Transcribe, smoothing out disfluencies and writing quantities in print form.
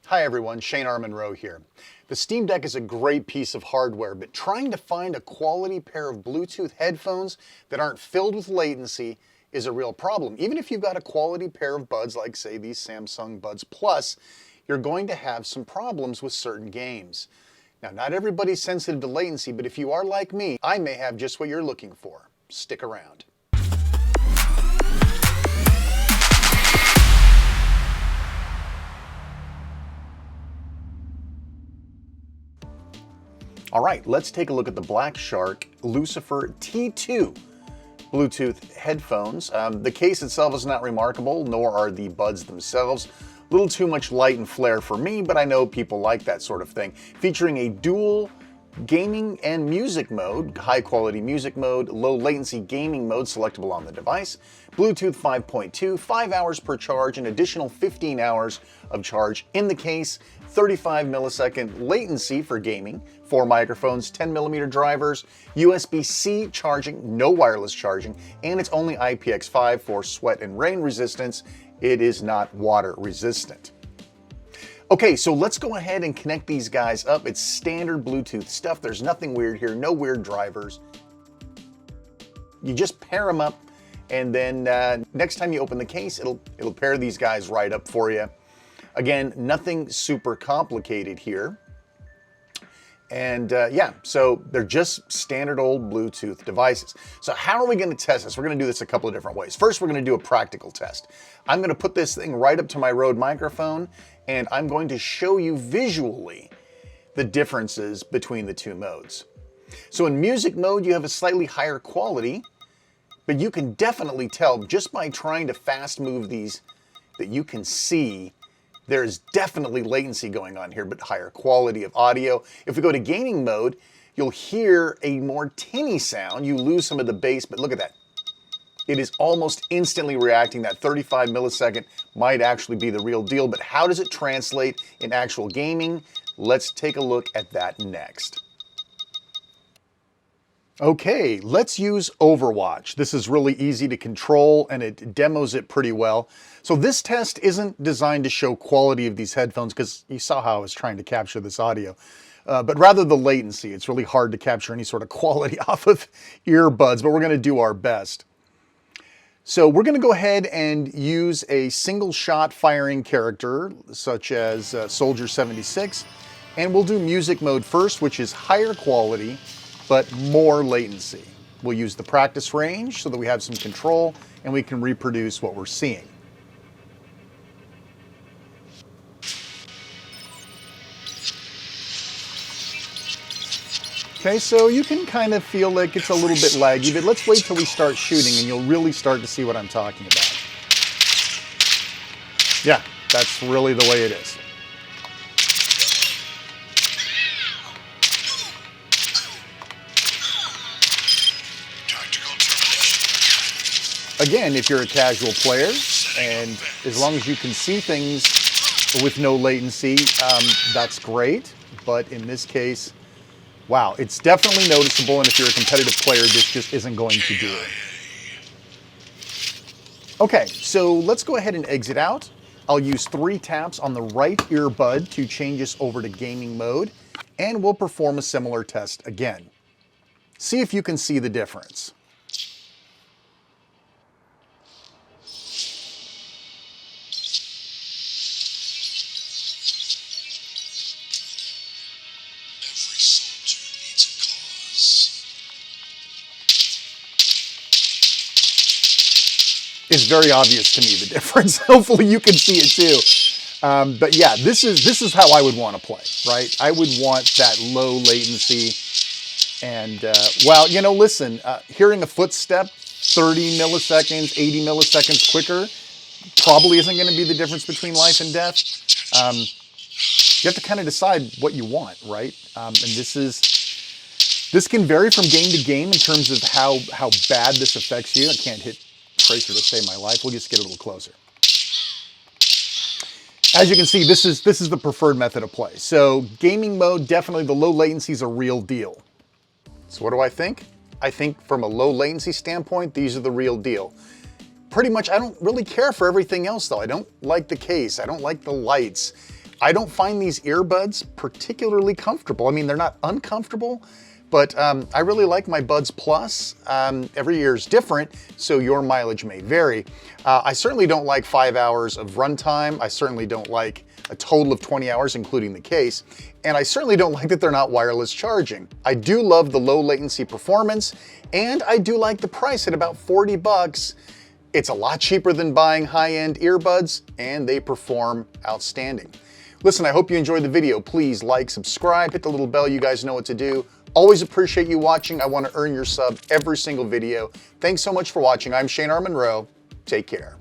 Hi everyone, Shane Armonroe here. The Steam Deck is a great piece of hardware, but trying to find a quality pair of Bluetooth headphones that aren't filled with latency is a real problem. Even if you've got a quality pair of buds like say these Samsung Buds Plus, you're going to have some problems with certain games. Now, not everybody's sensitive to latency, but if you are like me, I may have just what you're looking for. Stick around. All right, let's take a look at the Black Shark Lucifer T2 Bluetooth headphones. The case itself is not remarkable, nor are the buds themselves. A little too much light and flare for me, but I know people like that sort of thing. Featuring a dual gaming and music mode, high quality music mode, low latency gaming mode selectable on the device, Bluetooth 5.2, 5 hours per charge, an additional 15 hours of charge in the case, 35 millisecond latency for gaming, 4 microphones, 10mm drivers, USB-C charging, no wireless charging, and it's only IPX5 for sweat and rain resistance. It is not water resistant. Okay, so let's go ahead and connect these guys up. It's standard Bluetooth stuff. There's nothing weird here, no weird drivers. You just pair them up, and then next time you open the case, it'll pair these guys right up for you. Again, nothing super complicated here. And yeah, so they're just standard old Bluetooth devices. So how are we going to test this? We're going to do this a couple of different ways. First, we're going to do a practical test. I'm going to put this thing right up to my Rode microphone, and I'm going to show you visually the differences between the two modes. So in music mode, you have a slightly higher quality, but you can definitely tell just by trying to fast move these that you can see there's definitely latency going on here, but higher quality of audio. If we go to gaming mode, you'll hear a more tinny sound. You lose some of the bass, but look at that. It is almost instantly reacting. That 35 millisecond might actually be the real deal, but how does it translate in actual gaming? Let's take a look at that next. Okay, let's use Overwatch. This is really easy to control and it demos it pretty well. So this test isn't designed to show quality of these headphones because you saw how I was trying to capture this audio, but rather the latency. It's really hard to capture any sort of quality off of earbuds, but we're going to do our best. So we're going to go ahead and use a single shot firing character such as Soldier 76, and we'll do music mode first, which is higher quality but more latency. We'll use the practice range so that we have some control and we can reproduce what we're seeing. Okay, so you can kind of feel like it's a little bit laggy, but let's wait till we start shooting and you'll really start to see what I'm talking about. Yeah, that's really the way it is. Again, if you're a casual player, and as long as you can see things with no latency, that's great. But in this case, wow, it's definitely noticeable, and if you're a competitive player, this just isn't going to do it. Okay, so let's go ahead and exit out. I'll use 3 taps on the right earbud to change us over to gaming mode, and we'll perform a similar test again. See if you can see the difference. It's very obvious to me, the difference. Hopefully you can see it too. But yeah, this is how I would want to play, right? I would want that low latency. And well, you know, listen, hearing a footstep 30 milliseconds, 80 milliseconds quicker probably isn't going to be the difference between life and death. You have to kind of decide what you want, right? And this can vary from game to game in terms of how bad this affects you. I can't hit tracer to save my life. We'll just get a little closer. As you can see, this is the preferred method of play. So gaming mode, definitely the low latency is a real deal. So what do I think? I think from a low latency standpoint, these are the real deal. Pretty much, I don't really care for everything else though. I don't like the case. I don't like the lights. I don't find these earbuds particularly comfortable. I mean, they're not uncomfortable, but I really like my Buds Plus. Every year is different, so your mileage may vary. I certainly don't like 5 hours of runtime. I certainly don't like a total of 20 hours, including the case. And I certainly don't like that they're not wireless charging. I do love the low latency performance, and I do like the price at about 40 bucks. It's a lot cheaper than buying high-end earbuds, and they perform outstanding. Listen, I hope you enjoyed the video. Please like, subscribe, hit the little bell. You guys know what to do. Always appreciate you watching. I want to earn your sub every single video. Thanks so much for watching. I'm Shane R. Monroe. Take care.